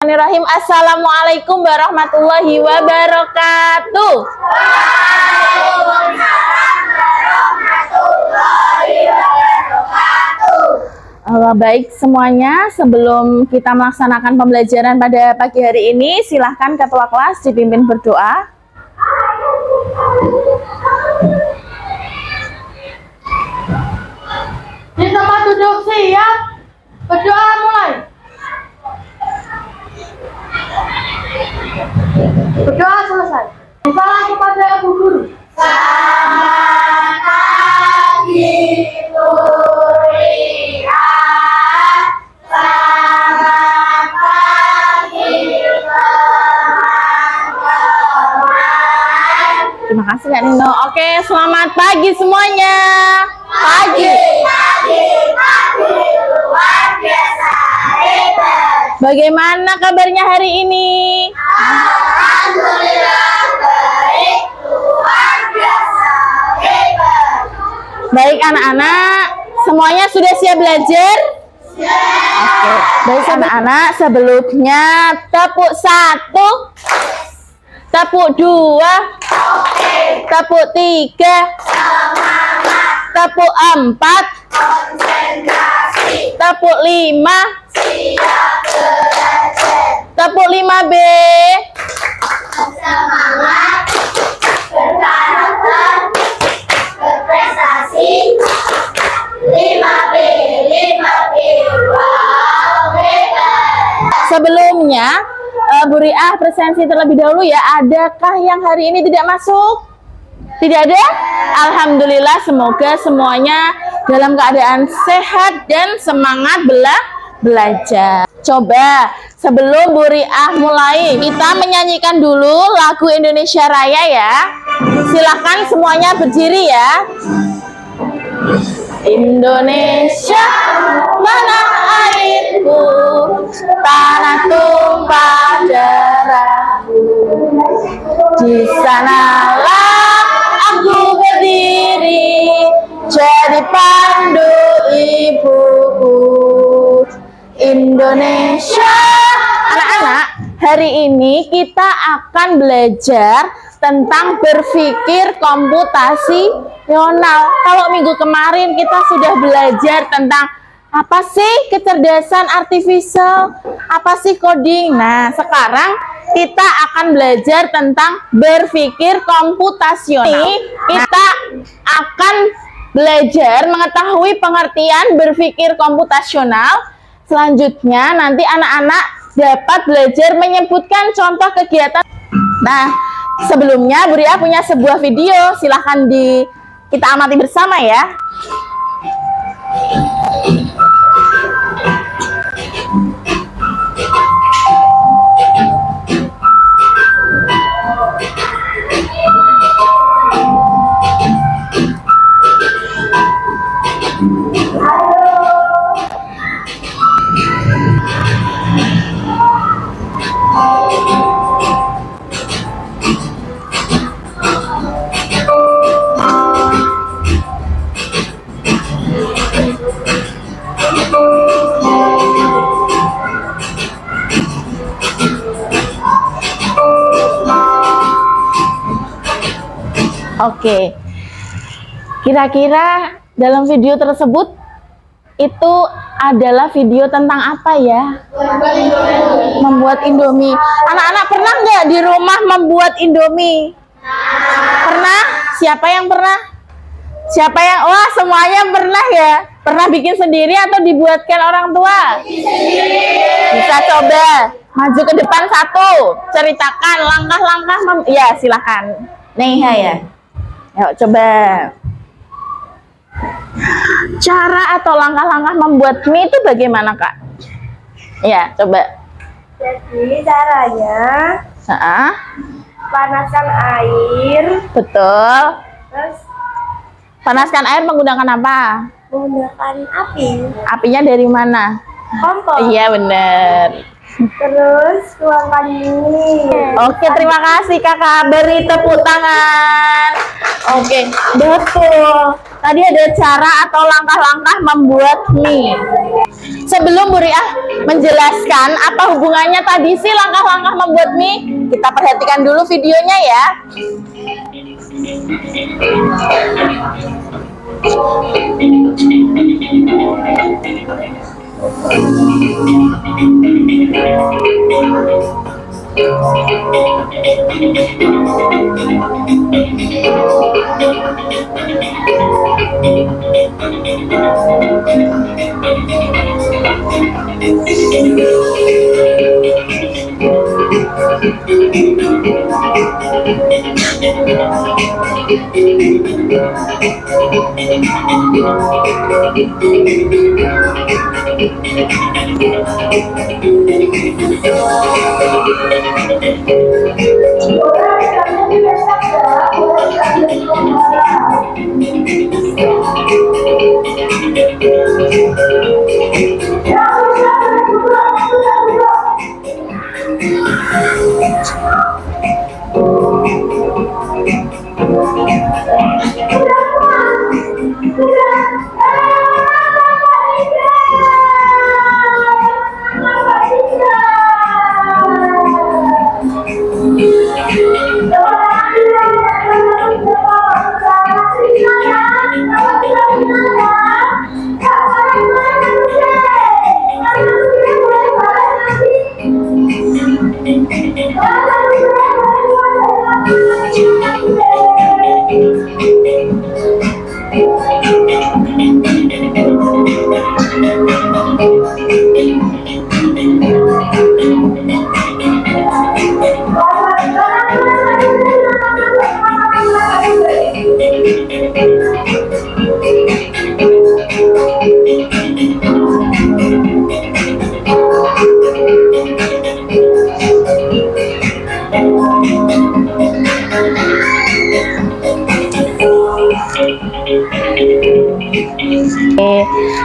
Bismillahirrahmanirrahim. Assalamualaikum warahmatullahi wabarakatuh. Waalaikumsalam warahmatullahi wabarakatuh. Baik semuanya, sebelum kita melaksanakan pembelajaran pada pagi hari ini, silahkan ketua kelas dipimpin berdoa. Di tempat duduk siap, berdoa mulai. Berdoa selesai. Salam kepada Ibu Guru. Selamat pagi Nuriah. Selamat pagi teman-teman. Terima kasih Kak Nino. Oke, selamat pagi semuanya. Pagi luar biasa hebat. Bagaimana kabarnya hari ini? Alhamdulillah baik, luar biasa hebat. Baik anak-anak, semuanya sudah siap belajar? Oke. Baik anak-anak, sebelumnya tepuk 1, tepuk 2, tepuk 3, tepuk 4, Konsentrasi, tepuk 5, siap belajar. tepuk 5B. Semangat, berkarakter, berprestasi. 5B, wow, hebat. Sebelumnya, Bu Riah presensi terlebih dahulu ya. Adakah yang hari ini tidak masuk? Tidak ada? Alhamdulillah, semoga semuanya dalam keadaan sehat dan semangat belajar. Coba sebelum Bu Riah mulai, kita menyanyikan dulu lagu Indonesia Raya ya. Silahkan semuanya berdiri ya. Indonesia, mana airku, tanah tumpah darahku. Di sanalah aku berdiri, jadi pandu ibuku. Indonesia. Anak-anak, hari ini kita akan belajar tentang berpikir komputasional. Kalau minggu kemarin kita sudah belajar tentang apa sih kecerdasan artifisial, apa sih coding. Nah, sekarang kita akan belajar tentang berpikir komputasional. Kita akan belajar mengetahui pengertian berpikir komputasional. Selanjutnya nanti anak-anak dapat belajar menyebutkan contoh kegiatan. Nah, sebelumnya Bu Riah punya sebuah video, silahkan kita amati bersama ya. Oke, kira-kira dalam video tersebut itu adalah video tentang apa ya? Membuat Indomie. Anak-anak pernah nggak di rumah membuat Indomie? Pernah? Siapa yang pernah? Siapa yang? Wah, semuanya pernah ya? Pernah bikin sendiri atau dibuatkan orang tua? Bisa coba maju ke depan satu, ceritakan langkah-langkah. Ya, silakan. Neha ya. Yuk coba. Cara atau langkah-langkah membuat mie itu bagaimana, Kak? Ya, coba. Jadi caranya panaskan air. Betul. Terus Panaskan air menggunakan apa? menggunakan api. Apinya dari mana? Kompor. Iya, bener. Terus tuangkan mie. Oke, terima kasih Kakak. Beri tepuk tangan. Oke, betul. Tadi ada cara atau langkah-langkah membuat mie. Sebelum Bu Riah menjelaskan apa hubungannya tadi sih langkah-langkah membuat mie, kita perhatikan dulu videonya ya.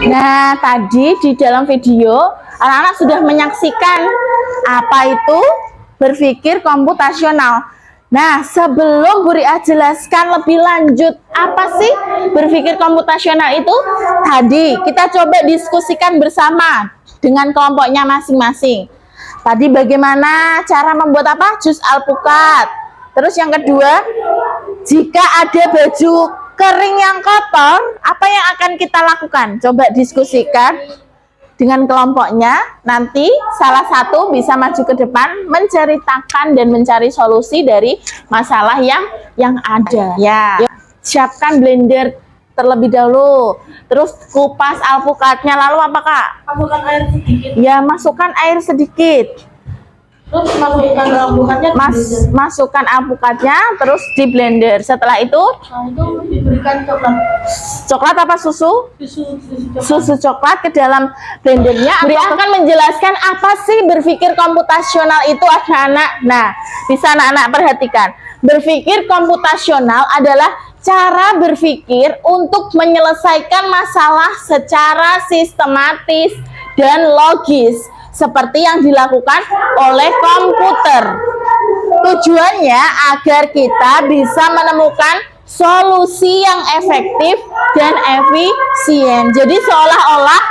Nah, tadi di dalam video anak-anak sudah menyaksikan apa itu berpikir komputasional. Nah, sebelum Bu Riah jelaskan lebih lanjut apa sih berpikir komputasional itu, tadi kita coba diskusikan bersama dengan kelompoknya masing-masing. Tadi bagaimana cara membuat apa? Jus alpukat. Terus yang kedua, jika ada baju kering yang kotor, apa yang akan kita lakukan? Coba diskusikan dengan kelompoknya. Nanti salah satu bisa maju ke depan menceritakan dan mencari solusi dari masalah yang ada. Ya, siapkan blender terlebih dahulu. Terus kupas alpukatnya. Lalu apa, Kak? Masukkan air sedikit. Ya, masukkan air sedikit. Terus masukkan alpukatnya. Masukkan alpukatnya terus di blender. Setelah itu, Itu diberikan coklat. coklat apa susu? Coklat. Susu coklat ke dalam blendernya. Bri akan menjelaskan apa sih berpikir komputasional itu, anak-anak. Nah, bisa anak-anak perhatikan. Berpikir komputasional adalah cara berpikir untuk menyelesaikan masalah secara sistematis dan logis, seperti yang dilakukan oleh komputer. Tujuannya agar kita bisa menemukan solusi yang efektif dan efisien. Jadi seolah-olah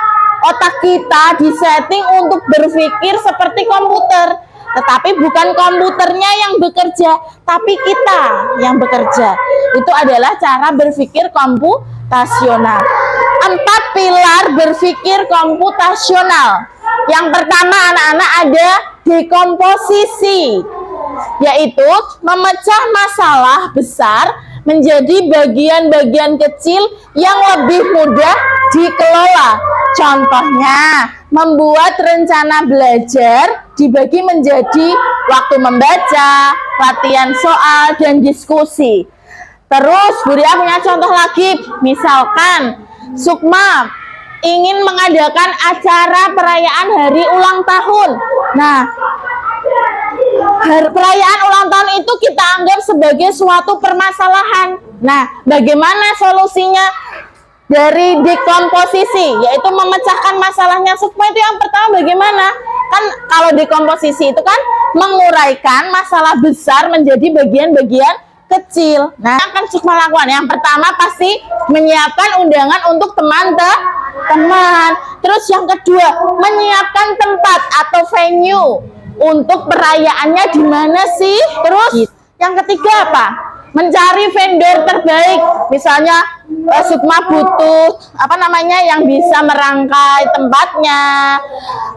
otak kita disetting untuk berpikir seperti komputer. Tetapi bukan komputernya yang bekerja, tapi kita yang bekerja. Itu adalah cara berpikir komputasional. 4 pilar berpikir komputasional. Yang pertama, anak-anak, ada dekomposisi, yaitu memecah masalah besar menjadi bagian-bagian kecil yang lebih mudah dikelola. Contohnya, membuat rencana belajar dibagi menjadi waktu membaca, latihan soal, dan diskusi. Terus, Bu Riah punya contoh lagi. Misalkan, Sukma ingin mengadakan acara perayaan hari ulang tahun. Nah, perayaan ulang tahun itu kita anggap sebagai suatu permasalahan. Nah, bagaimana solusinya? Dari dekomposisi, yaitu memecahkan masalahnya. Sukma itu yang pertama bagaimana? Kan kalau dekomposisi itu kan menguraikan masalah besar menjadi bagian-bagian kecil. Nah, akan Sukma lakukan. Yang pertama pasti menyiapkan undangan untuk teman. Terus yang kedua, menyiapkan tempat atau venue untuk perayaannya di mana sih? Terus yang ketiga apa? Mencari vendor terbaik. Misalnya Sukma butuh yang bisa merangkai tempatnya,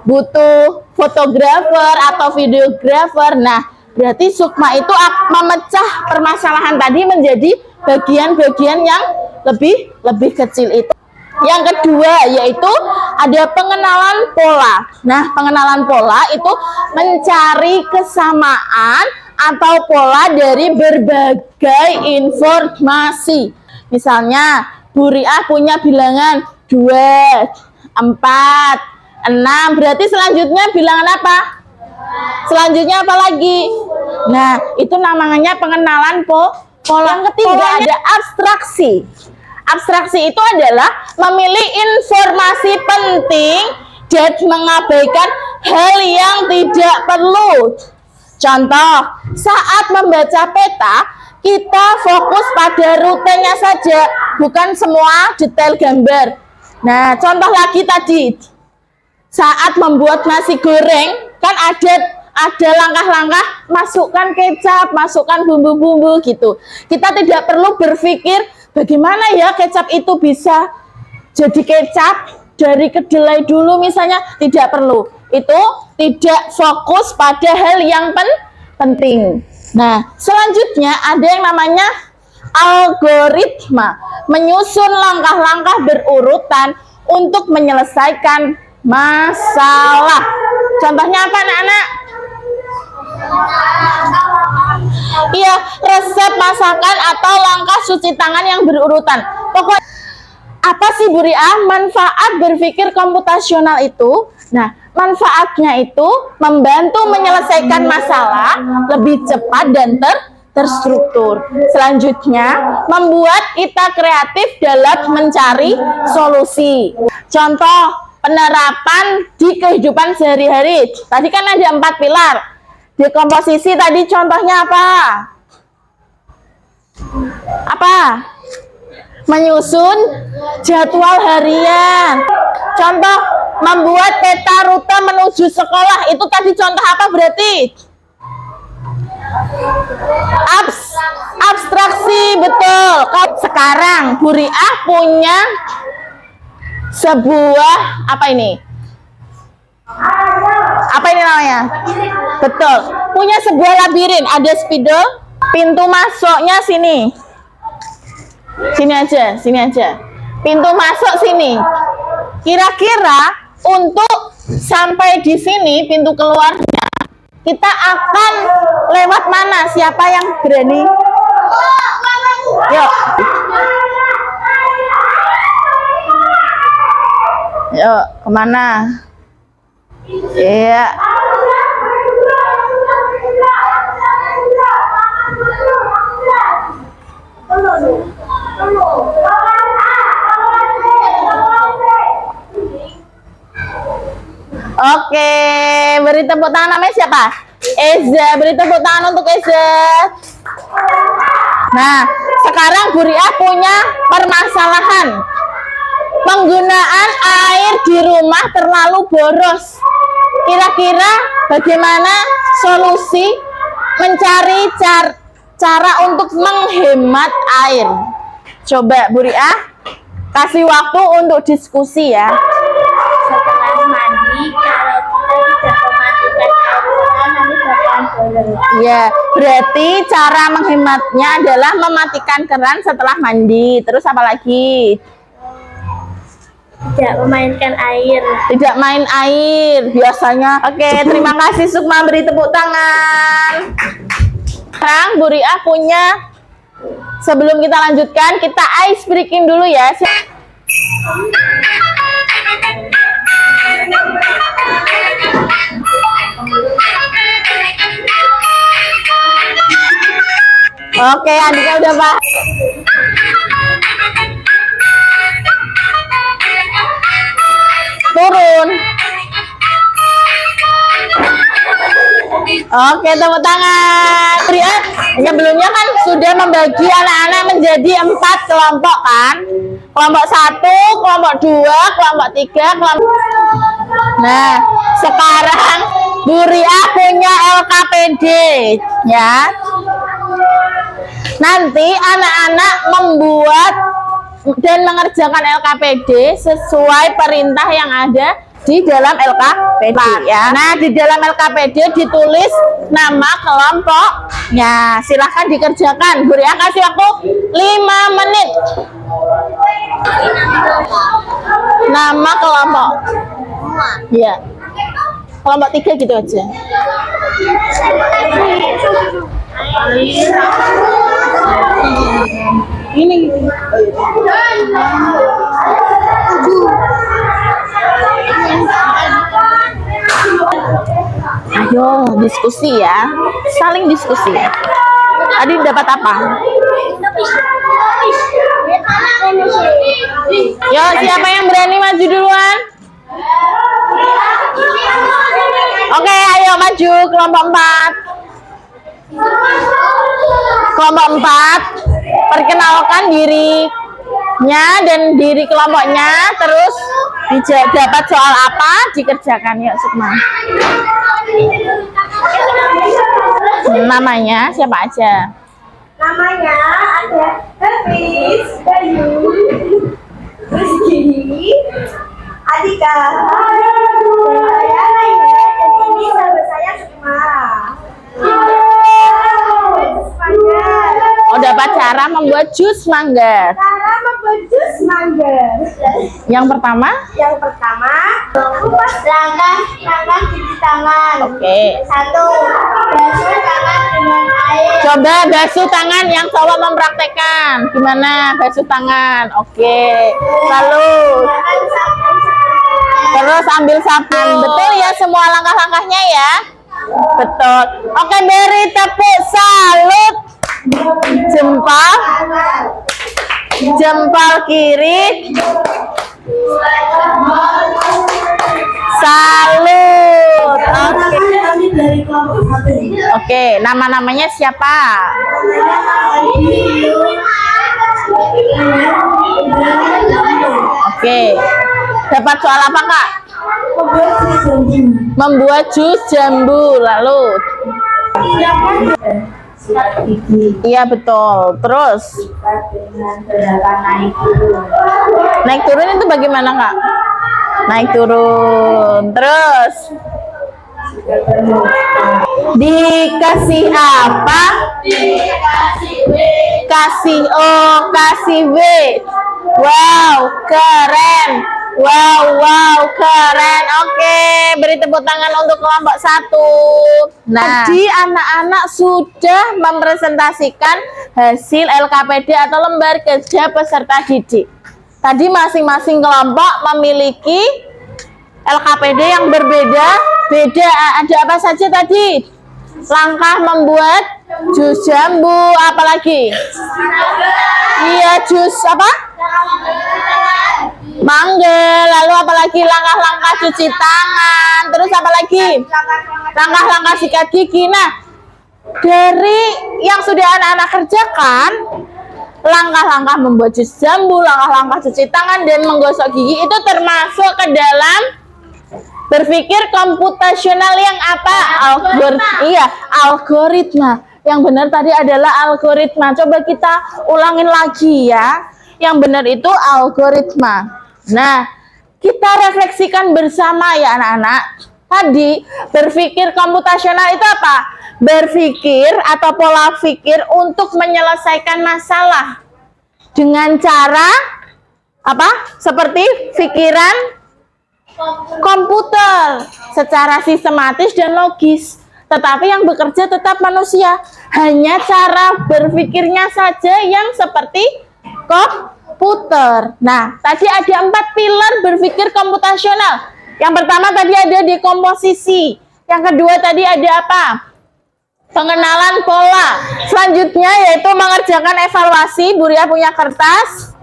butuh fotografer atau videografer. Nah, berarti Sukma itu memecah permasalahan tadi menjadi bagian-bagian yang lebih kecil itu. Yang kedua yaitu ada pengenalan pola. Nah, pengenalan pola itu mencari kesamaan atau pola dari berbagai informasi. Misalnya, Bu Riah punya bilangan 2, 4, 6. Berarti selanjutnya bilangan apa? Selanjutnya apa lagi? Nah, itu namanya pengenalan pola. Yang ketiga ada abstraksi. Abstraksi itu adalah memilih informasi penting dan mengabaikan hal yang tidak perlu. Contoh, saat membaca peta, kita fokus pada rutenya saja, bukan semua detail gambar. Nah, contoh lagi tadi, saat membuat nasi goreng, kan ada langkah-langkah, masukkan kecap, masukkan bumbu-bumbu gitu. Kita tidak perlu berpikir bagaimana ya kecap itu bisa jadi kecap dari kedelai dulu misalnya, tidak perlu. Itu tidak fokus pada hal yang penting. Nah, selanjutnya ada yang namanya algoritma, menyusun langkah-langkah berurutan untuk menyelesaikan masalah. Contohnya apa anak-anak? Iya, resep masakan atau langkah cuci tangan yang berurutan. Pokoknya apa sih Bu Riah manfaat berpikir komputasional itu? Nah, manfaatnya itu membantu menyelesaikan masalah lebih cepat dan terstruktur. Selanjutnya, membuat kita kreatif dalam mencari solusi. Contoh penerapan di kehidupan sehari-hari. Tadi kan ada 4 pilar. Di komposisi tadi contohnya apa? Apa? Menyusun jadwal harian. Contoh membuat peta rute menuju sekolah. Itu tadi contoh apa berarti? Abstraksi, betul. Sekarang Bu Riah punya sebuah apa ini? Apa ini namanya? Betul. Punya sebuah labirin, ada spidol. Pintu masuknya sini. Sini aja. Pintu masuk sini. Kira-kira untuk sampai di sini pintu keluarnya, kita akan lewat mana? Siapa yang berani? Yuk. Yuk, kemana? Iya. Oke, beri tepuk tangan, namanya siapa? Eza, beri tepuk tangan untuk Eza. Nah, sekarang Bu Riah punya permasalahan. Penggunaan air di rumah terlalu boros. Kira-kira bagaimana solusi mencari cara untuk menghemat air? Coba Bu Riah kasih waktu untuk diskusi ya. Setelah mandi, kalau kita tidak mematikan air keran, nanti bakalan boros. Ya, berarti cara menghematnya adalah mematikan keran setelah mandi. Terus apa lagi? Tidak memainkan air. Tidak main air biasanya. Oke, terima kasih Sukma, beri tepuk tangan. Sekarang Bu Riah punya, sebelum kita lanjutkan, kita ice breaking dulu ya. Oke, Andika udah Pak. Turun. Oke, tepuk tangan. Sebelumnya kan sudah membagi anak-anak menjadi 4 kelompok kan. Kelompok 1, kelompok 2, kelompok 3, kelompok... Nah, sekarang Bu Ria punya LKPD ya. Nanti anak-anak membuat dan mengerjakan LKPD sesuai perintah yang ada di dalam LKPD ya. Nah, di dalam LKPD ditulis nama kelompoknya. Silahkan dikerjakan. Bu Ria kasih waktu 5 menit. Nama kelompok. Ya. Kelompok 3 gitu aja. Ini ayo diskusi ya, saling diskusi. Adi dapat apa? Yo, siapa yang berani maju duluan? Oke, ayo maju kelompok 4. Kelompok 4, perkenalkan dirinya dan diri kelompoknya, terus dapat soal apa dikerjakan. Yuk Sukma. Namanya siapa aja? Namanya ada Hafiz, Bayu, Rizky, Adika, dan saya lainnya, dan ini sahabat saya Sukma. Oh, dapat cara membuat jus mangga. Cara membuat jus mangga. Yang pertama? Yang pertama, langkah cuci tangan. Oke. 1, basuh tangan dengan air. Coba basuh tangan, yang cowok mempraktekkan. Gimana basuh tangan? Oke. Lalu terus ambil sabun. Betul ya semua langkah-langkahnya ya? Betul. Oke, beri tepuk salut. Jempol kiri. Salut. Oke, nama-namanya siapa? Oke. Dapat soal apa, Kak? Membuat jus jambu. Lalu iya betul. Terus naik turun itu bagaimana, Kak? Naik turun. Terus dikasih apa? Dikasih B. Kasih O, kasih B. Wow, keren. Wow, keren. Oke, beri tepuk tangan untuk kelompok 1. Nah, tadi anak-anak sudah mempresentasikan hasil LKPD atau lembar kerja peserta didik. Tadi masing-masing kelompok memiliki LKPD yang berbeda-beda. Ada apa saja tadi? Langkah membuat jus jambu, apalagi? Iya, jus apa? Mangga. Lalu apalagi? Langkah-langkah cuci tangan. Terus apalagi? Langkah-langkah sikat gigi. Nah, dari yang sudah anak-anak kerjakan, langkah-langkah membuat jus jambu, langkah-langkah cuci tangan, dan menggosok gigi itu termasuk ke dalam berpikir komputasional yang apa? Algoritma. Yang benar tadi adalah algoritma. Coba kita ulangin lagi ya. Yang benar itu algoritma. Nah, kita refleksikan bersama ya anak-anak. Tadi berpikir komputasional itu apa? Berpikir atau pola pikir untuk menyelesaikan masalah dengan cara apa? Seperti pikiran komputer secara sistematis dan logis. Tetapi yang bekerja tetap manusia. Hanya cara berpikirnya saja yang seperti komputer. Nah, tadi ada 4 pilar berpikir komputasional. Yang pertama tadi ada dekomposisi. Yang kedua tadi ada apa? Pengenalan pola. Selanjutnya yaitu mengerjakan evaluasi. Bu Ria punya kertas.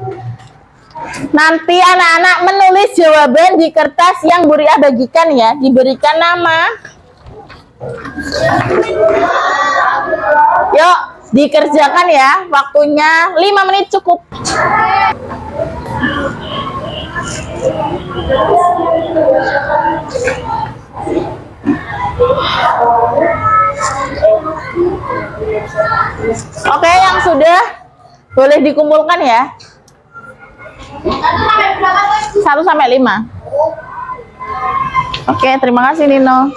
Nanti anak-anak menulis jawaban di kertas yang Bu Ria bagikan ya. Diberikan nama. Yuk, dikerjakan ya. Waktunya 5 menit cukup. Oke, yang sudah boleh dikumpulkan ya. 1 sampai 5. Oke, terima kasih Nino.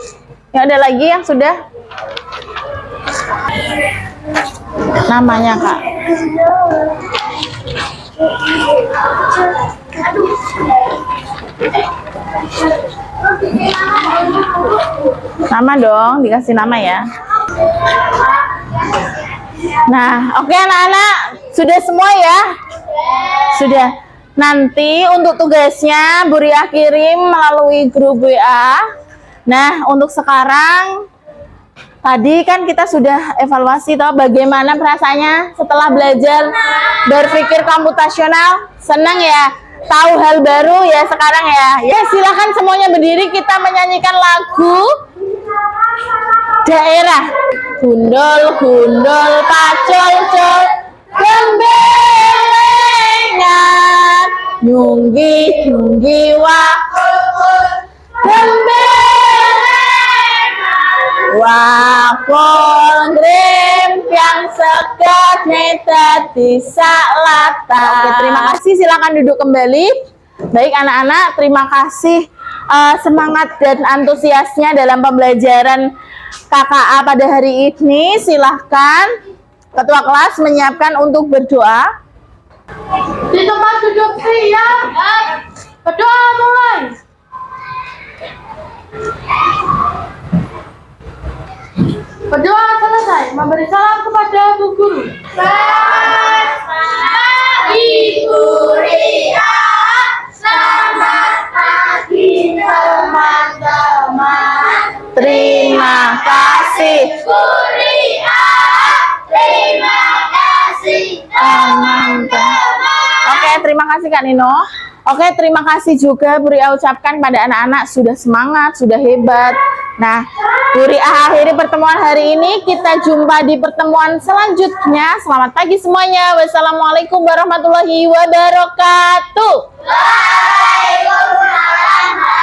Ya, ada lagi yang sudah? Namanya Kak. Nama dong, dikasih nama ya. Nah, oke anak-anak, sudah semua ya? Sudah. Nanti untuk tugasnya Bu Ria kirim melalui grup WA. Nah, untuk sekarang tadi kan kita sudah evaluasi toh bagaimana perasaannya setelah belajar berpikir komputasional. Senang ya? Tahu hal baru ya sekarang ya? Ya, silakan semuanya berdiri, kita menyanyikan lagu daerah. Gundul, gundul, pacul, cul, gembelengan, nyunggi, nyunggi, wakul, gembelengan, wakul, grempiang, segat, neta, tisak, lata. Oke, terima kasih. Silakan duduk kembali. Baik anak-anak, terima kasih semangat dan antusiasnya dalam pembelajaran KKA pada hari ini. Silahkan ketua kelas menyiapkan untuk berdoa. Di tempat duduk siap. Berdoa mulai. Berdoa selesai. Memberi salam kepada Bu Guru. Selamat pagi Bu Ria. Selamat pagi teman-teman. Terima kasih. Bu Ria. Terima kasih teman-teman. Oke, terima kasih Kak Nino. Oke, terima kasih juga Bu Ria ucapkan pada anak-anak sudah semangat, sudah hebat. Nah, Bu Ria akhiri pertemuan hari ini. Kita jumpa di pertemuan selanjutnya. Selamat pagi semuanya. Wassalamualaikum warahmatullahi wabarakatuh. Waalaikumsalam.